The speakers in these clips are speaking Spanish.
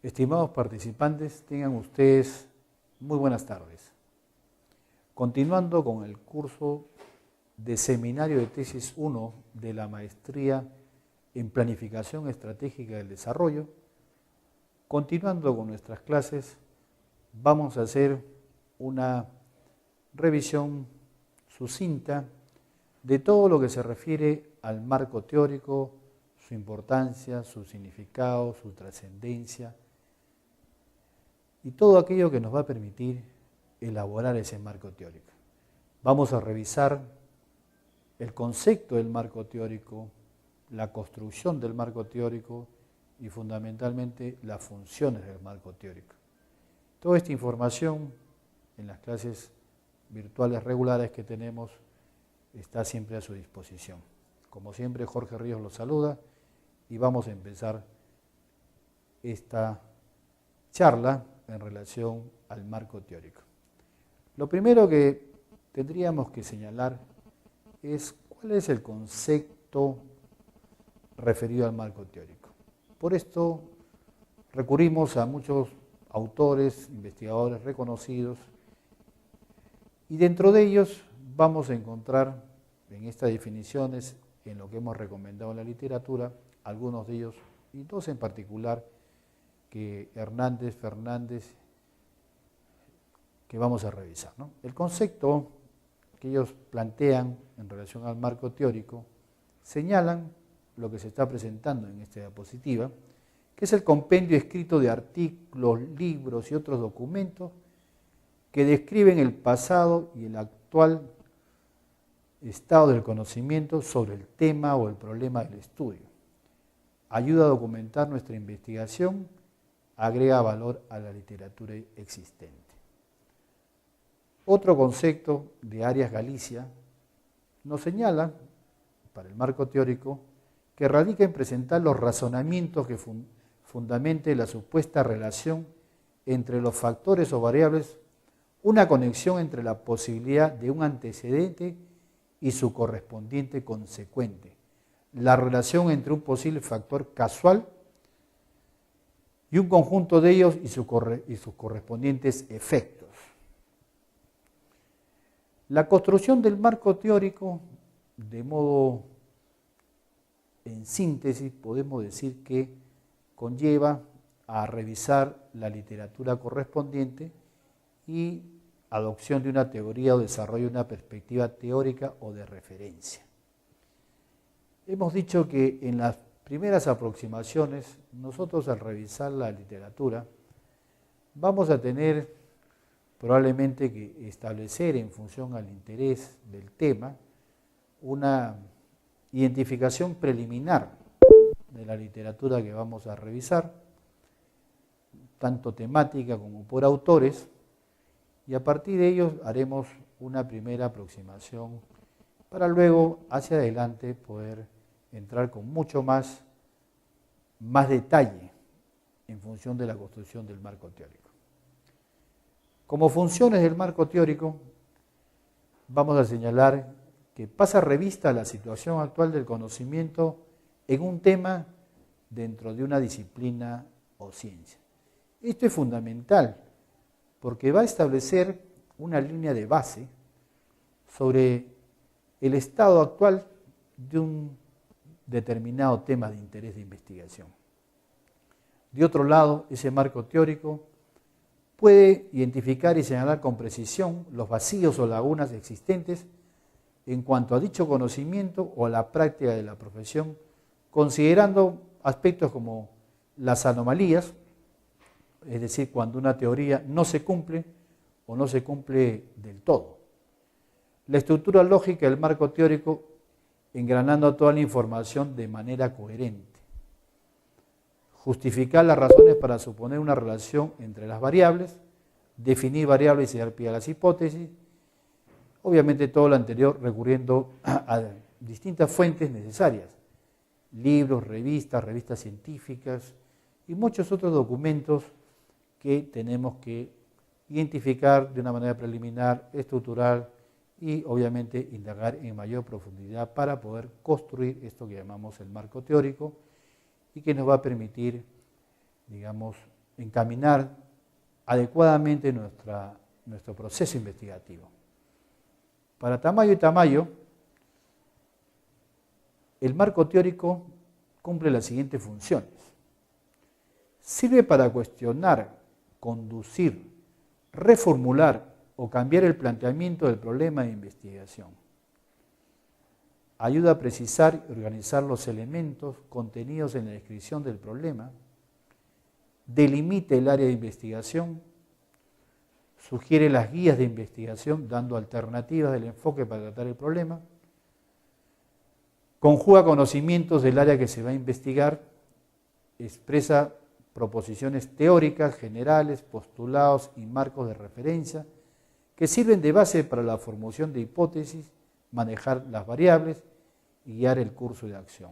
Estimados participantes, tengan ustedes muy buenas tardes. Continuando con el curso de Seminario de Tesis 1 de la Maestría en Planificación Estratégica del Desarrollo, continuando con nuestras clases, vamos a hacer una revisión sucinta de todo lo que se refiere al marco teórico, su importancia, su significado, su trascendencia y todo aquello que nos va a permitir elaborar ese marco teórico. Vamos a revisar el concepto del marco teórico, la construcción del marco teórico y fundamentalmente las funciones del marco teórico. Toda esta información en las clases virtuales regulares que tenemos está siempre a su disposición. Como siempre, Jorge Ríos los saluda y vamos a empezar esta charla en relación al marco teórico. Lo primero que tendríamos que señalar es cuál es el concepto referido al marco teórico. Por esto recurrimos a muchos autores, investigadores reconocidos, y dentro de ellos vamos a encontrar en estas definiciones, en lo que hemos recomendado en la literatura, algunos de ellos, y dos en particular, que Hernández, Fernández, que vamos a revisar, ¿no? El concepto que ellos plantean en relación al marco teórico señalan lo que se está presentando en esta diapositiva, que es el compendio escrito de artículos, libros y otros documentos que describen el pasado y el actual estado del conocimiento sobre el tema o el problema del estudio. Ayuda a documentar nuestra investigación, agrega valor a la literatura existente. Otro concepto de Arias Galicia nos señala, para el marco teórico, que radica en presentar los razonamientos que fundamenten la supuesta relación entre los factores o variables, una conexión entre la posibilidad de un antecedente y su correspondiente consecuente, la relación entre un posible factor casual y un conjunto de ellos y sus correspondientes efectos. La construcción del marco teórico, de modo en síntesis, podemos decir que conlleva a revisar la literatura correspondiente y adopción de una teoría o desarrollo de una perspectiva teórica o de referencia. Hemos dicho que en las primeras aproximaciones, nosotros al revisar la literatura, vamos a tener probablemente que establecer en función al interés del tema una identificación preliminar de la literatura que vamos a revisar, tanto temática como por autores, y a partir de ellos haremos una primera aproximación para luego hacia adelante poder entrar con mucho más detalle en función de la construcción del marco teórico. Como funciones del marco teórico, vamos a señalar que pasa revista a la situación actual del conocimiento en un tema dentro de una disciplina o ciencia. Esto es fundamental porque va a establecer una línea de base sobre el estado actual de un determinado tema de interés de investigación. De otro lado, ese marco teórico puede identificar y señalar con precisión los vacíos o lagunas existentes en cuanto a dicho conocimiento o a la práctica de la profesión, considerando aspectos como las anomalías, es decir, cuando una teoría no se cumple o no se cumple del todo. La estructura lógica del marco teórico, engranando toda la información de manera coherente. Justificar las razones para suponer una relación entre las variables, definir variables y dar pie a las hipótesis. Obviamente todo lo anterior recurriendo a distintas fuentes necesarias, libros, revistas científicas y muchos otros documentos que tenemos que identificar de una manera preliminar, estructural y obviamente indagar en mayor profundidad para poder construir esto que llamamos el marco teórico y que nos va a permitir, digamos, encaminar adecuadamente nuestro proceso investigativo. Para Tamayo y Tamayo, el marco teórico cumple las siguientes funciones. Sirve para cuestionar, conducir, reformular o cambiar el planteamiento del problema de investigación. Ayuda a precisar y organizar los elementos contenidos en la descripción del problema. Delimita el área de investigación. Sugiere las guías de investigación dando alternativas del enfoque para tratar el problema. Conjuga conocimientos del área que se va a investigar. Expresa proposiciones teóricas, generales, postulados y marcos de referencia que sirven de base para la formulación de hipótesis, manejar las variables y guiar el curso de acción.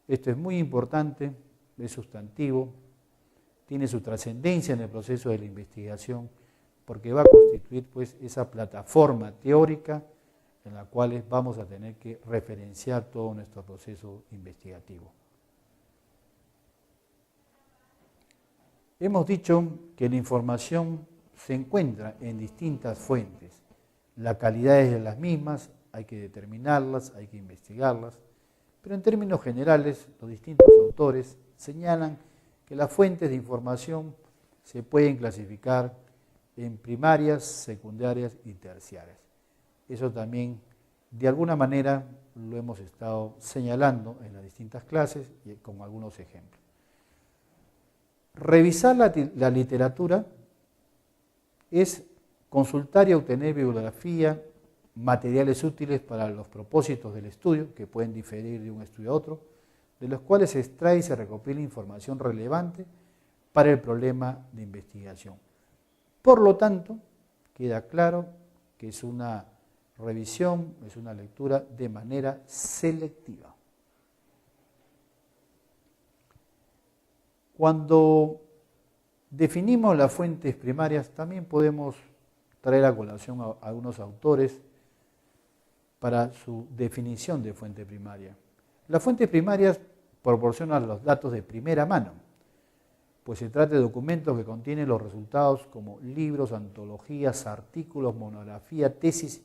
Esto es muy importante, es sustantivo, tiene su trascendencia en el proceso de la investigación porque va a constituir pues esa plataforma teórica en la cual vamos a tener que referenciar todo nuestro proceso investigativo. Hemos dicho que la información se encuentra en distintas fuentes. La calidad es de las mismas, hay que determinarlas, hay que investigarlas, pero en términos generales los distintos autores señalan que las fuentes de información se pueden clasificar en primarias, secundarias y terciarias. Eso también de alguna manera lo hemos estado señalando en las distintas clases y con algunos ejemplos. Revisar la literatura es consultar y obtener bibliografía, materiales útiles para los propósitos del estudio, que pueden diferir de un estudio a otro, de los cuales se extrae y se recopila información relevante para el problema de investigación. Por lo tanto, queda claro que es una revisión, es una lectura de manera selectiva. Cuando definimos las fuentes primarias, también podemos traer a colación a algunos autores para su definición de fuente primaria. Las fuentes primarias proporcionan los datos de primera mano, pues se trata de documentos que contienen los resultados como libros, antologías, artículos, monografías, tesis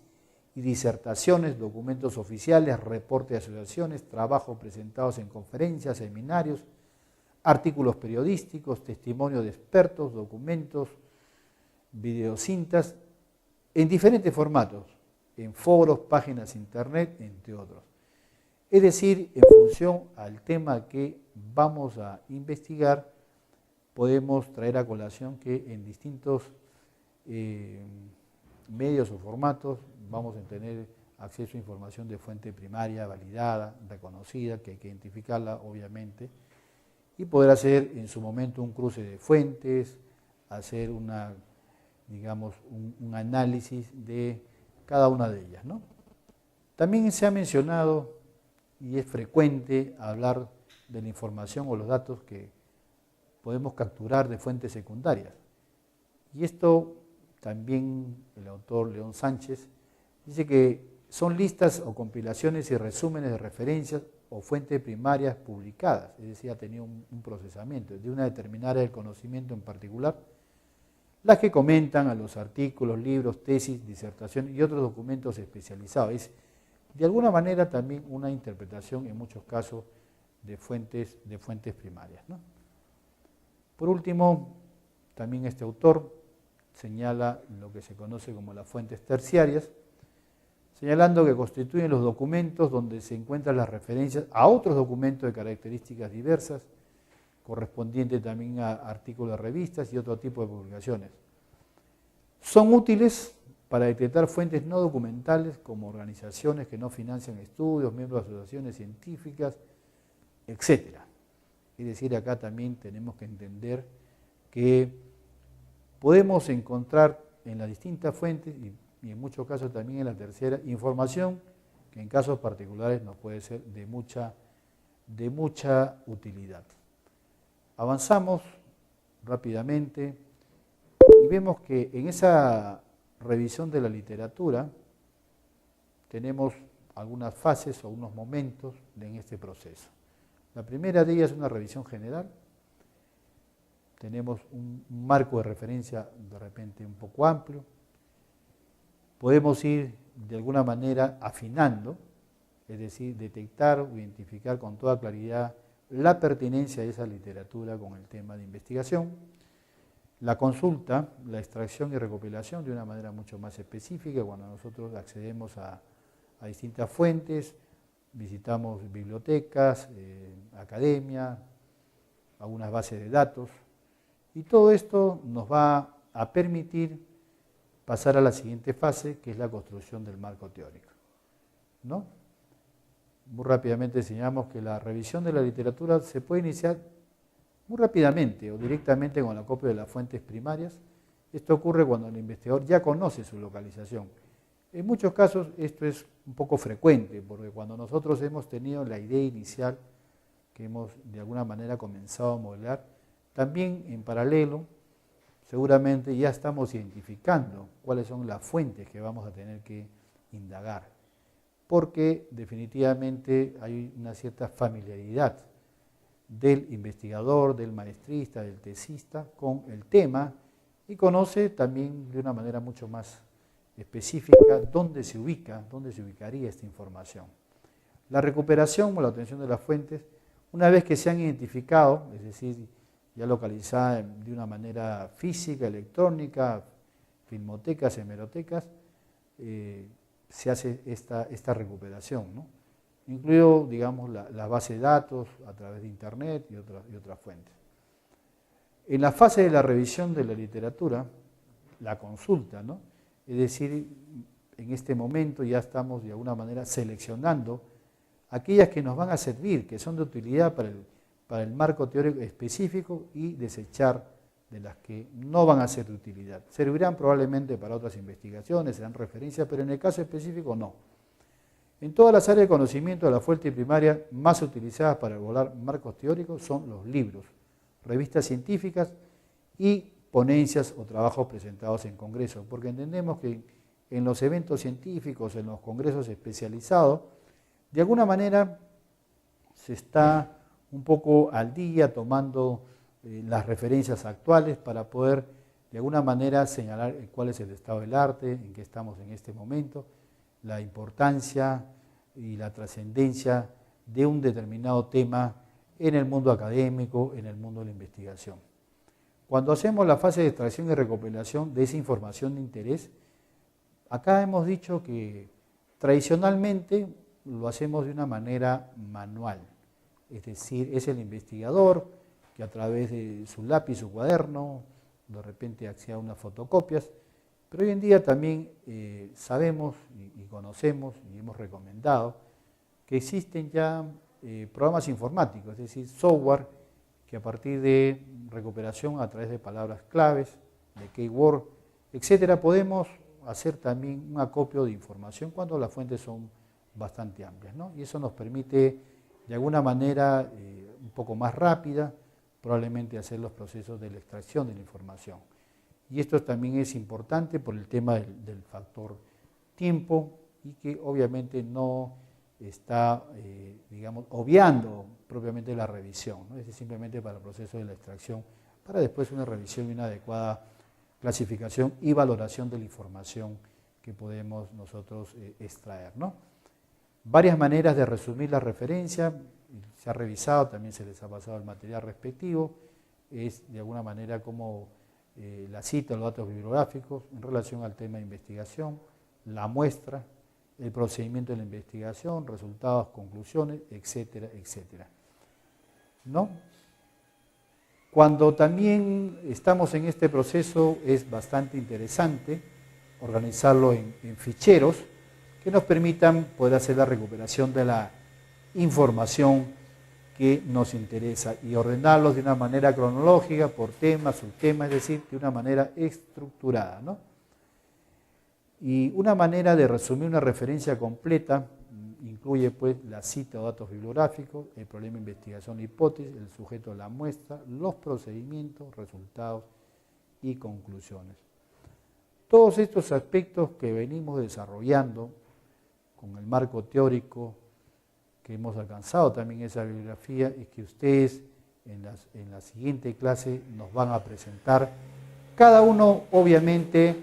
y disertaciones, documentos oficiales, reportes de asociaciones, trabajos presentados en conferencias, seminarios, artículos periodísticos, testimonios de expertos, documentos, videocintas, en diferentes formatos, en foros, páginas de internet, entre otros. Es decir, en función al tema que vamos a investigar, podemos traer a colación que en distintos medios o formatos vamos a tener acceso a información de fuente primaria, validada, reconocida, que hay que identificarla obviamente, y poder hacer en su momento un cruce de fuentes, hacer un análisis de cada una de ellas, ¿no? También se ha mencionado, y es frecuente hablar de la información o los datos que podemos capturar de fuentes secundarias. Y esto también el autor León Sánchez dice que son listas o compilaciones y resúmenes de referencias o fuentes primarias publicadas, es decir, ha tenido un procesamiento de una determinada área del conocimiento en particular, las que comentan a los artículos, libros, tesis, disertaciones y otros documentos especializados. Es de alguna manera también una interpretación en muchos casos de fuentes primarias, ¿no? Por último, también este autor señala lo que se conoce como las fuentes terciarias, señalando que constituyen los documentos donde se encuentran las referencias a otros documentos de características diversas, correspondientes también a artículos de revistas y otro tipo de publicaciones. Son útiles para detectar fuentes no documentales como organizaciones que no financian estudios, miembros de asociaciones científicas, etc. Es decir, acá también tenemos que entender que podemos encontrar en las distintas fuentes y en muchos casos también en la tercera, información que en casos particulares nos puede ser de mucha utilidad. Avanzamos rápidamente y vemos que en esa revisión de la literatura tenemos algunas fases o unos momentos en este proceso. La primera de ellas es una revisión general, tenemos un marco de referencia de repente un poco amplio. Podemos ir de alguna manera afinando, es decir, detectar o identificar con toda claridad la pertinencia de esa literatura con el tema de investigación. La consulta, la extracción y recopilación de una manera mucho más específica, cuando nosotros accedemos a distintas fuentes, visitamos bibliotecas, academia, algunas bases de datos, y todo esto nos va a permitir pasar a la siguiente fase, que es la construcción del marco teórico, ¿no? Muy rápidamente señalamos que la revisión de la literatura se puede iniciar muy rápidamente o directamente con el acopio de las fuentes primarias. Esto ocurre cuando el investigador ya conoce su localización. En muchos casos esto es un poco frecuente, porque cuando nosotros hemos tenido la idea inicial, que hemos de alguna manera comenzado a modelar, también en paralelo, seguramente ya estamos identificando cuáles son las fuentes que vamos a tener que indagar, porque definitivamente hay una cierta familiaridad del investigador, del maestrista, del tesista con el tema y conoce también de una manera mucho más específica dónde se ubicaría esta información. La recuperación o la obtención de las fuentes, una vez que se han identificado, es decir, ya localizada de una manera física, electrónica, filmotecas, hemerotecas, se hace esta recuperación, ¿no? Incluido, digamos, la base de datos a través de Internet y otras fuentes. En la fase de la revisión de la literatura, la consulta, ¿no? Es decir, en este momento ya estamos de alguna manera seleccionando aquellas que nos van a servir, que son de utilidad para el marco teórico específico y desechar de las que no van a ser de utilidad. Servirán probablemente para otras investigaciones, serán referencias, pero en el caso específico no. En todas las áreas de conocimiento de la fuente primaria más utilizadas para elaborar marcos teóricos son los libros, revistas científicas y ponencias o trabajos presentados en congresos, porque entendemos que en los eventos científicos, en los congresos especializados, de alguna manera se está un poco al día tomando las referencias actuales para poder de alguna manera señalar cuál es el estado del arte, en qué estamos en este momento, la importancia y la trascendencia de un determinado tema en el mundo académico, en el mundo de la investigación. Cuando hacemos la fase de extracción y recopilación de esa información de interés, acá hemos dicho que tradicionalmente lo hacemos de una manera manual, es decir, es el investigador que a través de su lápiz, su cuaderno, de repente accede a unas fotocopias, pero hoy en día también sabemos y conocemos y hemos recomendado que existen ya programas informáticos, es decir, software que a partir de recuperación a través de palabras claves, de keyword, etcétera, podemos hacer también un acopio de información cuando las fuentes son bastante amplias, ¿no? Y eso nos permite de alguna manera un poco más rápida probablemente hacer los procesos de la extracción de la información. Y esto también es importante por el tema del factor tiempo y que obviamente no está, digamos, obviando propiamente la revisión, ¿no? Es simplemente para el proceso de la extracción, para después una revisión y una adecuada clasificación y valoración de la información que podemos nosotros extraer, ¿no? Varias maneras de resumir la referencia, se ha revisado, también se les ha pasado el material respectivo, es de alguna manera como la cita, los datos bibliográficos en relación al tema de investigación, la muestra, el procedimiento de la investigación, resultados, conclusiones, etcétera, etcétera, ¿no? Cuando también estamos en este proceso es bastante interesante organizarlo en ficheros que nos permitan poder hacer la recuperación de la información que nos interesa y ordenarlos de una manera cronológica, por tema, subtema, es decir, de una manera estructurada, ¿no? Y una manera de resumir una referencia completa incluye pues la cita o datos bibliográficos, el problema de investigación, la hipótesis, el sujeto de la muestra, los procedimientos, resultados y conclusiones. Todos estos aspectos que venimos desarrollando con el marco teórico que hemos alcanzado también esa bibliografía es que ustedes en la siguiente clase nos van a presentar, cada uno obviamente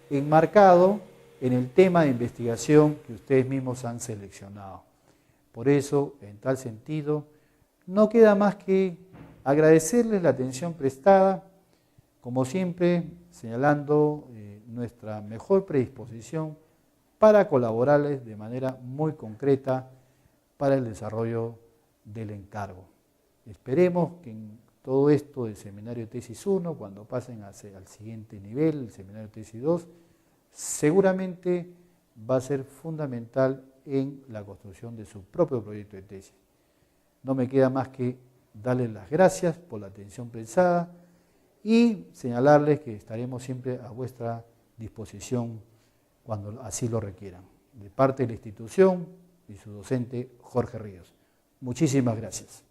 enmarcado en el tema de investigación que ustedes mismos han seleccionado. Por eso, en tal sentido, no queda más que agradecerles la atención prestada, como siempre, señalando nuestra mejor predisposición para colaborarles de manera muy concreta para el desarrollo del encargo. Esperemos que en todo esto del seminario tesis 1, cuando pasen al siguiente nivel, el seminario tesis 2, seguramente va a ser fundamental en la construcción de su propio proyecto de tesis. No me queda más que darles las gracias por la atención prestada y señalarles que estaremos siempre a vuestra disposición cuando así lo requieran. De parte de la institución y su docente Jorge Ríos. Muchísimas gracias.